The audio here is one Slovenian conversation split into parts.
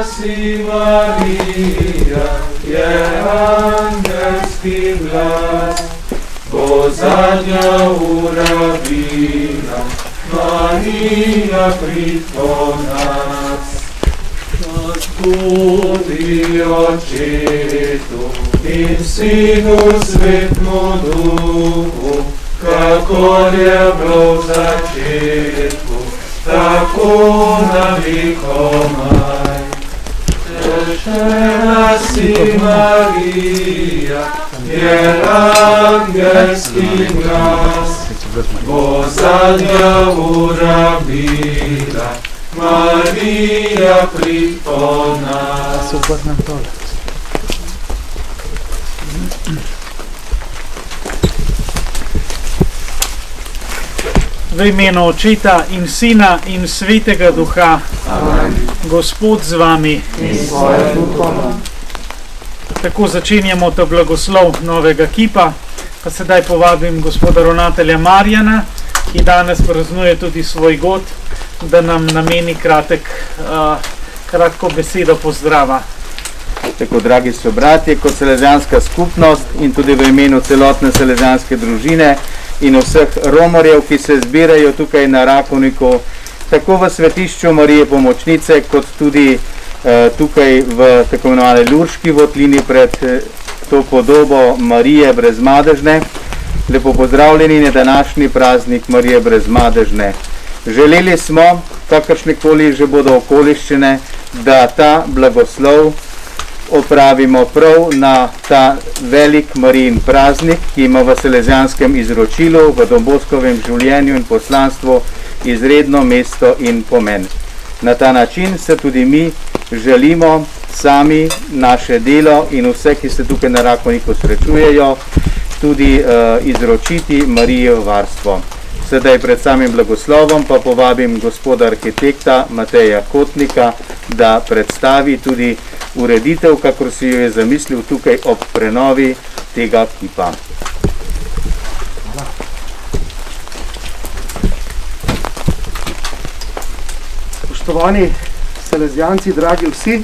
si Marija, je angelski glas, bo zadnja ura bila, Marija prid po nas. Tudi Očetu in Sinu Svetemu Duhu, kakor je bilo v začetku, tako na vekomaj. Kršena si Marija, je angelski glas, bo zadnja ura bila, Marija prid po nas. V imenu Očeta in Sina in Svetega Duha. Amen. Gospod z vami. In s tvojim duhom. Tako začenjamo ta blagoslov novega kipa. Pa sedaj povabim gospoda ravnatelja Marjana, ki danes praznuje tudi svoj god, da nam nameni kratko besedo pozdrava. Tako, dragi sobratje, kot salezijanska skupnost in tudi v imenu celotne salezijanske družine in vseh romorjev, ki se zbirajo tukaj na Rakovniku, tako v svetišču Marije Pomočnice, kot tudi tukaj v tako imenovani Lurški votlini pred to podobo Marije Brezmadežne. Lepo pozdravljeni na današnji praznik Marije Brezmadežne. Želeli smo, kakršnekoli že bodo okoliščine, da ta blagoslov opravimo prav na ta velik Marijin praznik, ki ima v salezijanskem izročilu, v Domboskovem življenju in poslanstvu izredno mesto in pomen. Na ta način se tudi mi želimo sami naše delo in vse, ki se tukaj na Rakovniku srečujejo, tudi izročiti Marijo varstvo. Sedaj pred samim blagoslovom pa povabim gospoda arhitekta Mateja Kotnika, da predstavi tudi ureditev, kakor si jo je zamislil tukaj ob prenovi tega kipa. Spoštovani salezijanci, dragi vsi,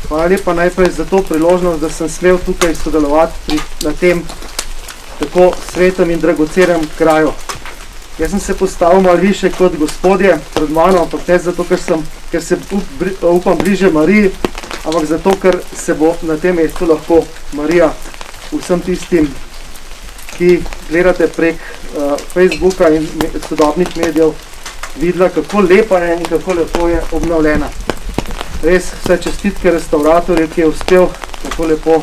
hvala lepa najprej za to priložnost, da sem smel tukaj sodelovati na tem tako svetem in dragocenem kraju. Jaz sem se postavil malo više kot gospodje pred mano, ampak ne zato, ker se upam bliže Mariji, ampak zato, ker se bo na tem mestu lahko Marija vsem tistim, ki gledate prek Facebooka in sodobnih medijev, videla, kako lepa je in kako lepo je obnovljena. Res vse čestitke restauratorju, ki je uspel tako lepo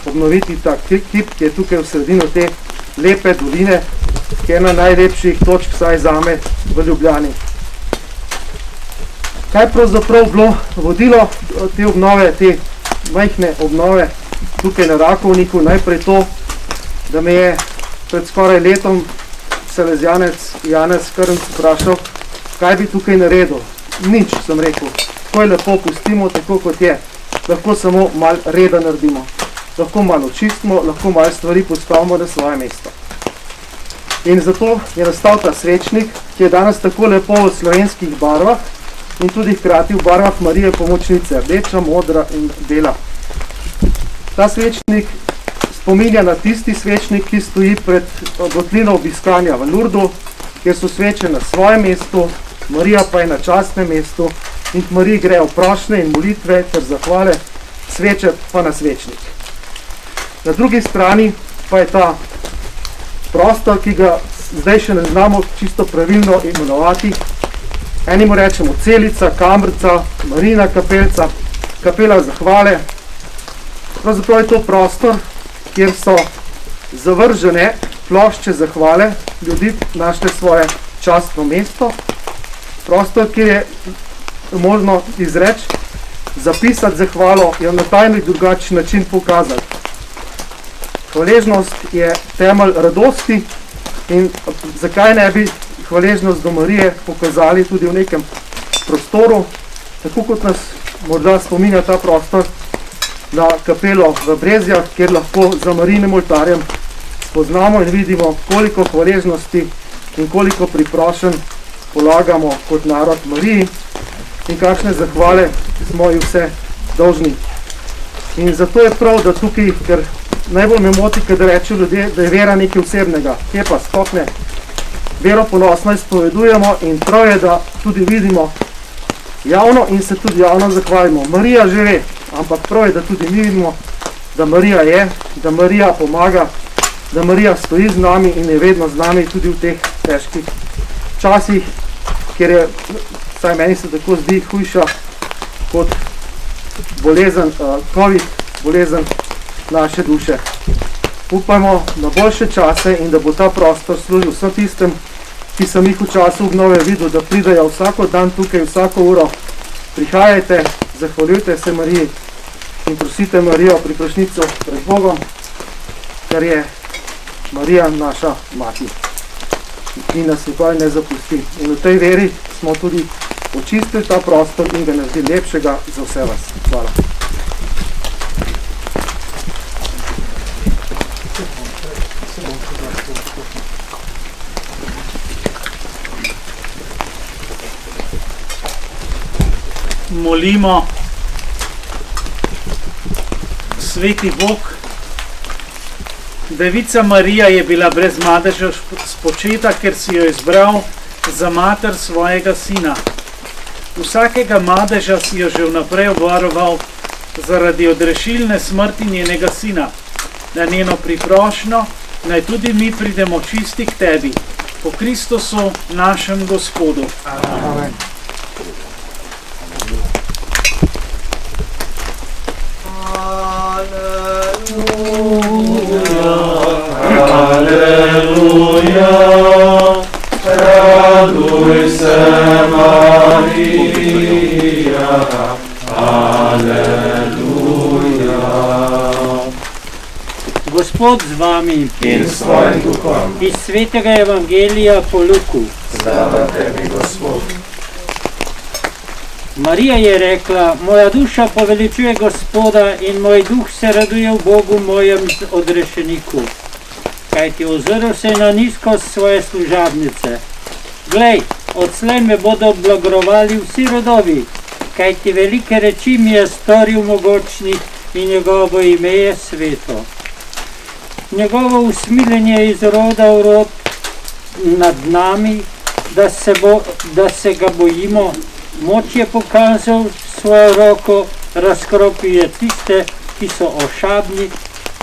obnoviti ta kip, ki je tukaj v sredino te lepe doline, ki je ena najlepših točk, vsaj zame, v Ljubljani. Kaj je pravzaprav bilo vodilo te obnove, te majhne obnove tukaj na Rakovniku? Najprej to, da me je pred skoraj letom salezijanec Janez Krnc vprašal, kaj bi tukaj naredil. Nič, sem rekel. Tako je lepo, pustimo tako, kot je. Lahko samo malo reda naredimo. Lahko malo očistimo, lahko malo stvari postavimo na svoje mesto. In zato je nastal ta svečnik, ki je danes tako lepo v slovenskih barvah in tudi hkrati v barvah Marije Pomočnice, rdeča, modra in bela. Ta svečnik spominja na tisti svečnik, ki stoji pred votlino obiskanja v Lurdu, kjer so sveče na svojem mestu, Marija pa je na častnem mestu in k Mariji grejo prošnje in molitve ter zahvale, sveče pa na svečnik. Na drugi strani pa je ta prostor, ki ga zdaj še ne znamo čisto pravilno imenovati. Eni mu rečemo celica, kamrca, Marijina kapelca, kapela zahvale. Pravzaprav je to prostor, kjer so zavržene plošče zahvale ljudi našle svoje častno mesto. Prostor, kjer je možno izreči, zapisati zahvalo in na tajni drugačen način pokazati. Hvaležnost je temelj radosti in zakaj ne bi hvaležnost do Marije pokazali tudi v nekem prostoru, tako kot nas morda spominja ta prostor na kapelo v Brezjah, kjer lahko za Marijinim oltarjem spoznamo in vidimo, koliko hvaležnosti in koliko priprošenj polagamo kot narod Mariji. in kakšne zahvale smo ji vse dolžni. In zato je prav, da tukaj, ker najbolj me moti, kad rečejo ljudje, da je vera nekaj osebnega, kje pa sploh ne. Vero ponosno izpovedujemo in prav je, da tudi vidimo javno in se tudi javno zahvalimo. Marija že ve, ampak prav je, da tudi mi vidimo, da Marija je, da Marija pomaga, da Marija stoji z nami in je vedno z nami tudi v teh težkih časih, kjer je, vsaj meni se tako zdi, hujša kot bolezen, COVID, bolezen naše duše. Upajmo na boljše čase in da bo ta prostor služil vsem tistem, ki sem jih v času obnove videl, da pridajo vsako dan tukaj, vsako uro. Prihajajte, zahvaljujte se Mariji in prosite Marijo priprošnico pred Bogom, ker je Marija naša mati, ki nas nikoli ne zapusti. In v tej veri smo tudi očistili ta prostor in ga naredili lepšega za vse vas. Hvala. Molimo, sveti Bog, Devica Marija je bila brez madeža spočeta, ker si jo izbral za mater svojega sina. Vsakega madeža si jo že vnaprej obvaroval zaradi odrešilne smrti njenega sina. Na njeno priprošnjo naj tudi mi pridemo čisti k tebi. Po Kristusu, našem Gospodu. Amen. Aleluja, raduj se Marija, aleluja. Gospod z vami In s tvojim duhom, iz svetega evangelija po Luku. slava tebi, Gospod. Marija je rekla, moja duša poveličuje Gospoda in moj duh se raduje v Bogu mojem odrešeniku. Kajti ozrl se na nizkost svoje služabnice. Glej, odslej me bodo blagrovali vsi rodovi, kajti velike reči mi je storil mogočni in njegovo ime je sveto. Njegovo usmiljenje iz roda v rod nad nami, da se ga bojimo. Moč je pokazal svojo roko, razkropil je tiste, ki so ošabni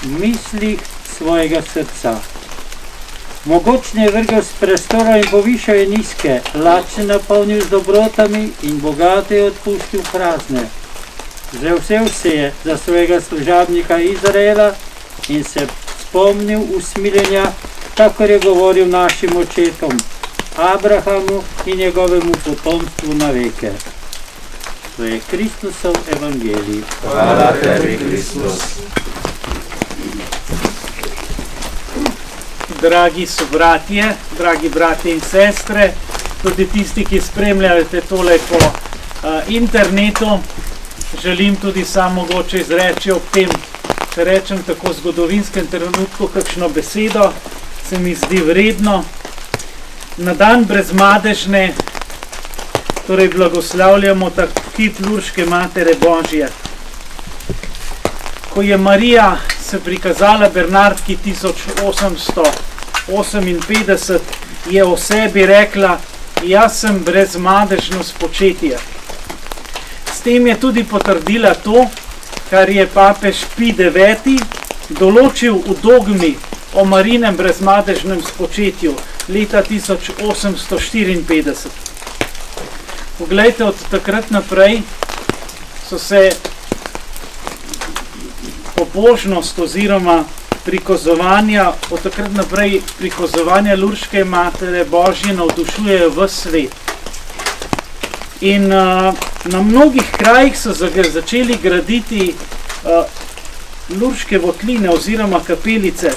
v mislih svojega srca. Mogočni je vrgel s prestora in povišal je nizke, lačne napolnil z dobrotami in bogate je odpustil prazne. Vzel se je za svojega služabnika Izraela in se spomnil usmiljenja, kakor je govoril našim očetom, Abrahamu in njegovemu potomstvu na veke. To je Kristusov evangelij. Hvala tebi, Kristus. Dragi sobratje, dragi bratje in sestre, tudi tisti, ki spremljate tole po internetu, želim tudi sam mogoče izreči ob tem, če rečem tako zgodovinskem trenutku, kakšno besedo se mi zdi vredno. Na dan brezmadežne, torej blagoslavljamo ta kip Lurške Matere Božje. Ko je Marija se prikazala Bernardki 1858, je o sebi rekla, jaz sem brezmadežno spočetje. S tem je tudi potrdila to, kar je papež Pij IX določil v dogmi o Marinem brezmadežnem spočetju leta 1854. Poglejte, od takrat naprej so se pobožnost oziroma prikazovanja, od takrat naprej prikazovanja Lurške Matere Božje navdušujejo v svet. In na mnogih krajih so začeli graditi Lurške votline oziroma kapelice,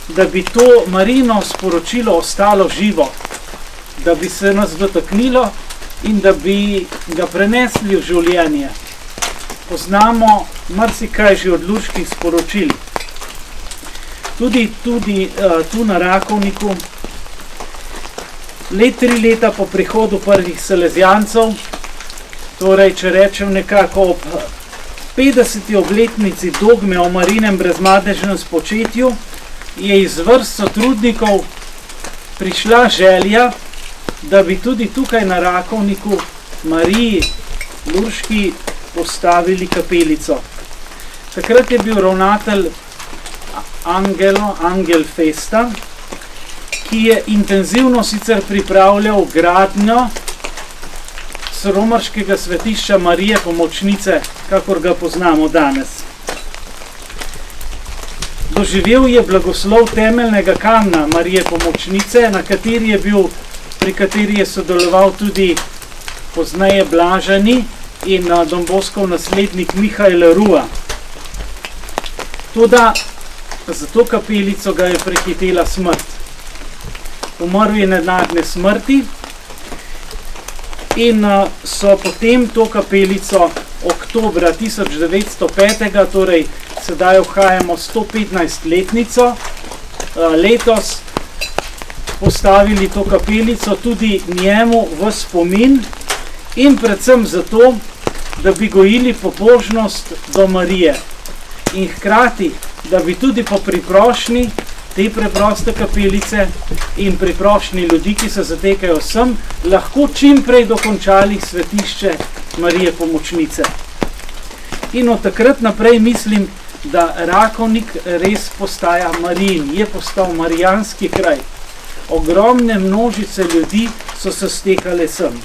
da bi to Marino sporočilo ostalo živo, da bi se nas dotaknilo in da bi ga prenesli v življenje. Poznamo marsikaj že od Lurških sporočil. Tudi tu na Rakovniku, 3 leta po prihodu prvih Salezijancev, Torej, če rečem nekako ob 50. obletnici dogme o Marijinem brezmadežnem spočetju, je iz vrst sotrudnikov prišla želja, da bi tudi tukaj na Rakovniku Mariji Lurški postavili kapelico. Takrat je bil ravnatelj Angel Festa, ki je intenzivno sicer pripravljal gradnjo sromarškega svetišča Marije Pomočnice, kakor ga poznamo danes. Doživel je blagoslov temeljnega kamna Marije Pomočnice, pri kateri je sodeloval tudi pozneje Blažani in Don Boskov naslednik Mihajl Rua. Toda za to kapelico ga je prehitela smrt. Umrl je nenadne smrti in so potem to kapelico oktobra 1905, torej sedaj obhajamo 115-letnico, letos postavili to kapelico tudi njemu v spomin in predvsem zato, da bi gojili pobožnost do Marije in hkrati, da bi tudi po priprošnji te preproste kapelice in priprošnji ljudi, ki se zatekajo sem, lahko čim prej dokončali svetišče Marije Pomočnice. In od takrat naprej mislim, da Rakovnik res postaja Marijin, je postal marijanski kraj. Ogromne množice ljudi so se stekale sem.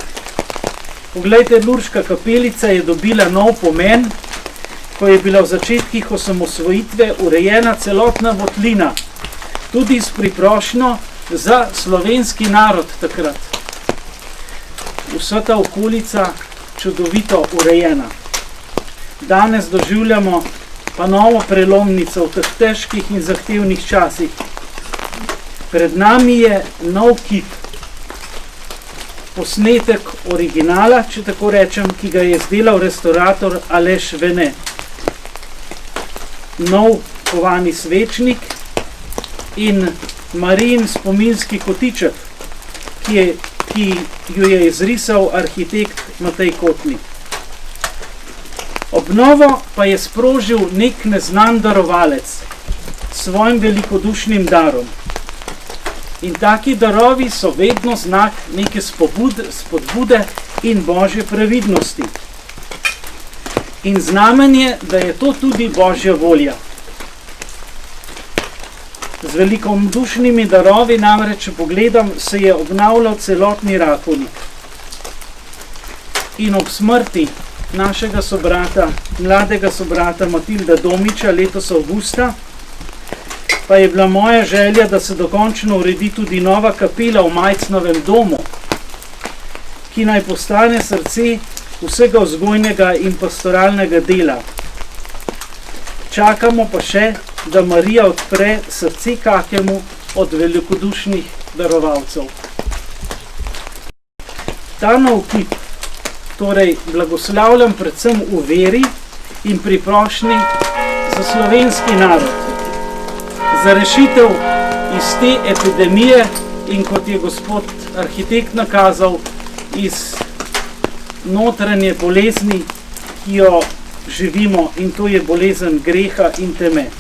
Poglejte, Lurška kapelica je dobila nov pomen, ko je bila v začetkih osamosvojitve urejena celotna votlina, tudi s priprošnjo za slovenski narod takrat. Vsa ta okolica čudovito urejena. Danes doživljamo pa novo prelomnico v teh težkih in zahtevnih časih. Pred nami je nov kip, posnetek originala, če tako rečem, ki ga je izdelal restaurator Aleš Vene. Nov kovani svečnik in Marijin spominski kotiček, ki jo je izrisal arhitekt Matej Kotnik. Obnovo pa je sprožil nek neznan darovalec s svojim velikodušnim darom. In taki darovi so vedno znak neke spodbude in božje previdnosti. In znamenje, da je to tudi božja volja. Z velikodušnimi darovi namreč, če pogledam, se je obnavljal celotni Rakovnik. In ob smrti našega sobrata, mladega sobrata Matilda Domiča letos avgusta, pa je bila moja želja, da se dokončno uredi tudi nova kapela v Majcnovem domu, ki naj postane srce vsega vzgojnega in pastoralnega dela. Čakamo pa še, da Marija odpre srce kakemu od velikodušnih darovalcev. Ta nov kip torej blagoslavljam predvsem v veri in pri prošnji za slovenski narod, za rešitev iz te epidemije in, kot je gospod arhitekt nakazal, iz notranje bolezni, ki jo živimo, in to je bolezen greha in teme.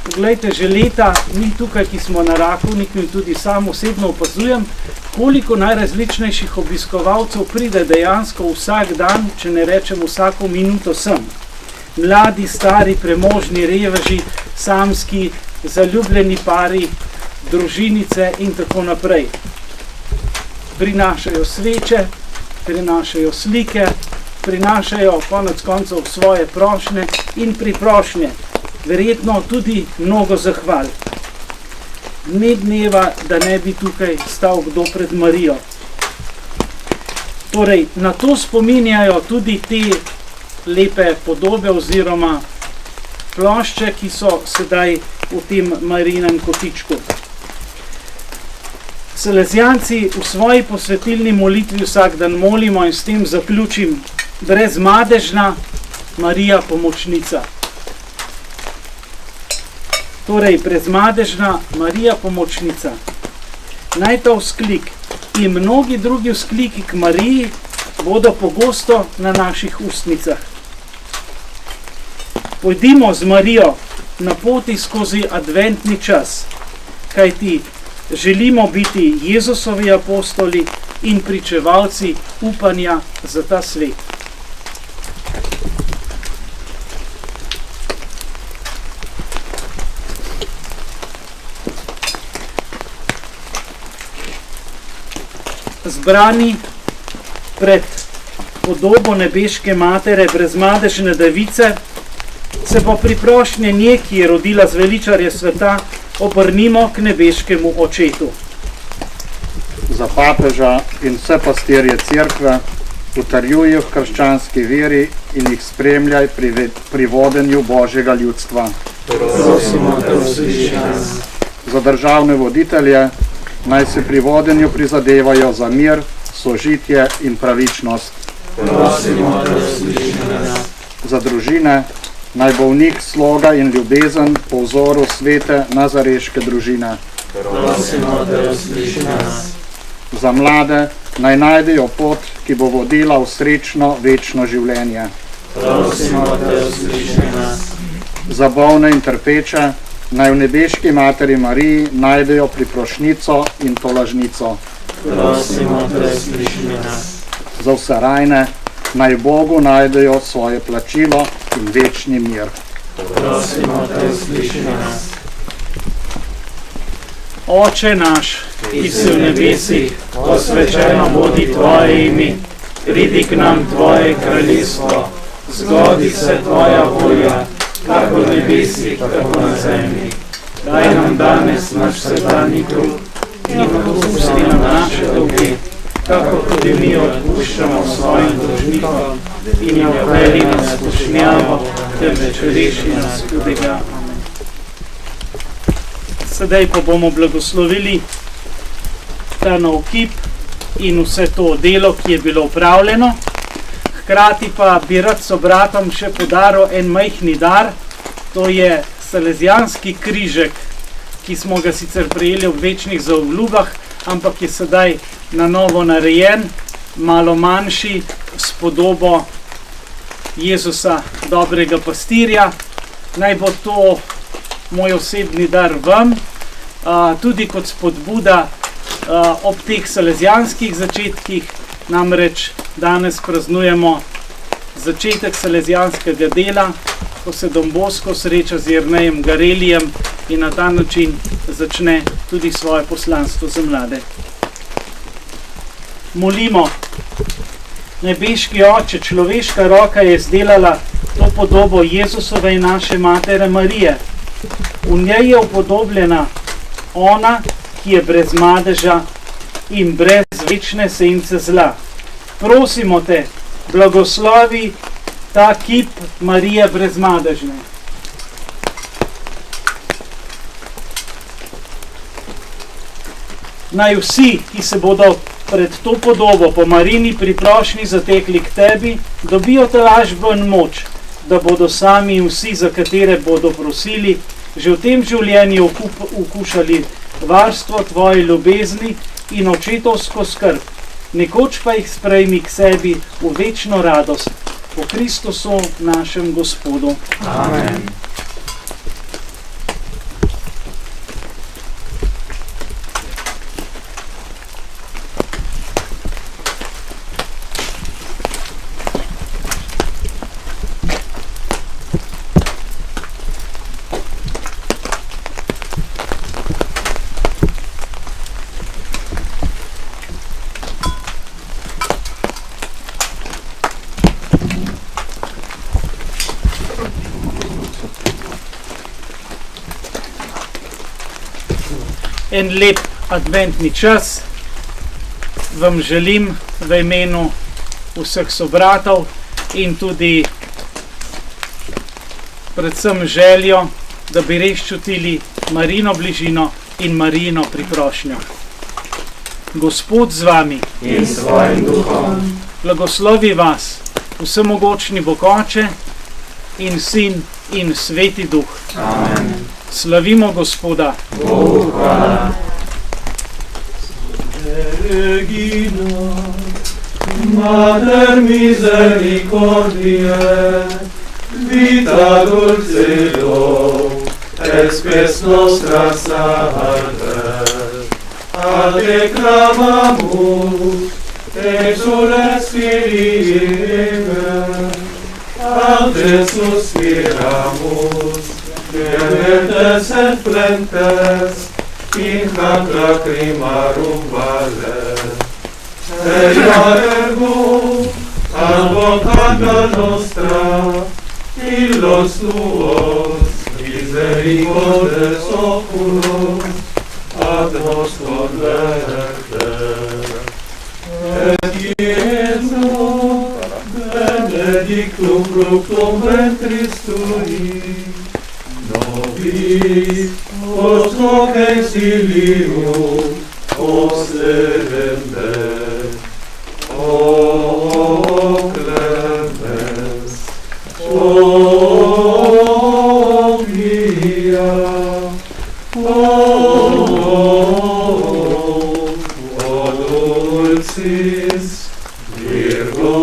Poglejte, že leta mi tukaj, ki smo na Rakovniku, in tudi sam osebno opazujem, koliko najrazličnejših obiskovalcev pride dejansko vsak dan, če ne rečem vsako minuto sem. Mladi, stari, premožni, reveži, samski, zaljubljeni pari, družinice in tako naprej. Prinašajo sveče, prinašajo slike, prinašajo konec koncev svoje prošnje in priprošnje. Verjetno tudi mnogo zahval. Ni dneva, da ne bi tukaj stal kdo pred Marijo. Torej, na to spominjajo tudi te lepe podobe oziroma plošče, ki so sedaj v tem Marijinem kotičku. Salezijanci v svoji posvetilni molitvi vsak dan molimo in s tem zaključim: brezmadežna Marija Pomočnica. Torej, brezmadežna Marija Pomočnica. Naj ta vzklik in mnogi drugi vzkliki k Mariji bodo pogosto na naših ustnicah. Pojdimo z Marijo na poti skozi adventni čas, kajti želimo biti Jezusovi apostoli in pričevalci upanja za ta svet. Zbrani pred podobo nebeške matere brezmadežne device se po priprošnje nje, ki je rodila zveličarje sveta, obrnimo k nebeškemu očetu. Za papeža in vse pastirje cerkve utrjuj v krščanski veri in jih spremljaj pri vodenju Božjega ljudstva. Prosimo te, usliši nas. Za državne voditelje naj se pri vodenju prizadevajo za mir, sožitje in pravičnost. Prosimo te, usliši nas. Za družine naj bo v njih sloga in ljubezen po vzoru svete nazareške družine. Prosimo te, usliši nas. Za mlade naj najdejo pot, ki bo vodila v srečno večno življenje. Prosimo te, usliši nas. Za bolne in trpeče naj v nebeški materi Mariji najdejo priprošnico in tolažnico. Prosimo te, usliši nas. Za vse rajne naj v Bogu najdejo svoje plačilo in večni mir. Prosimo te, usliši nas. Oče naš, ki si v nebesih, posvečeno bodi tvoje ime, pridi k nam tvoje kraljestvo, zgodi se tvoja volja, kako v nebesih, tako na zemlji. Daj nam danes naš vsakdanji kruh in odpusti nam naše dolge, kako tudi mi odpuščamo svojim dolžnikom, in ne uvedi nas v skušnjavo, temveč reši nas hudega. Sedaj pa bomo blagoslovili ta nov kip in vse to delo, ki je bilo upravljeno. Hkrati pa bi rad sobratom še podaril en majhni dar, to je salezijanski križek, ki smo ga sicer prejeli v večnih zaobljubah, ampak je sedaj na novo narejen, malo manjši, s podobo Jezusa, dobrega pastirja. Naj bo to moj osebni dar vam, tudi kot spodbuda ob teh salezijanskih začetkih, namreč danes praznujemo začetek salezijanskega dela, ko se Don Bosco sreča z Jernejem Garelijem in na ta način začne tudi svoje poslanstvo za mlade. Molimo. Nebeški Oče, človeška roka je izdelala to podobo Jezusove in naše matere Marije. V njej je upodobljena ona, ki je brez madeža in brez večne sence zla. Prosimo te, blagoslovi ta kip Marije brezmadežne. Naj vsi, ki se bodo pred to podobo po Marini priprošnji zatekli k tebi, dobijo tolažbo in moč, da bodo sami in vsi, za katere bodo prosili, že v tem življenju ukušali varstvo tvoje ljubezni in očetovsko skrb, nekoč pa jih sprejmi k sebi v večno radost. Po Kristusu našem Gospodu. Amen. En lep adventni čas vam želim v imenu vseh sobratov in tudi predvsem željo, da bi res čutili Marino bližino in Marino priprošnjo. Gospod z vami In s tvojim duhom. blagoslovi vas, vsemogočni Bog Oče in Sin in Sveti Duh. Amen. Slavimo Gospoda. Bogu hvala. Regina, Mater misericordiae, vita dulcedo, expes nostra salve. A te clamamus, exules Filii, a te suspiramus, gementes et plentes, in hac lacrimarum valle. Ea ergo, advocata nostra, illos tuos, misericordes oculos, ad nos converte. Et Iesu, benedictum fructum ventris tui, nobis post hoc exilium observende. O clemens, o pia, o dulcis Virgo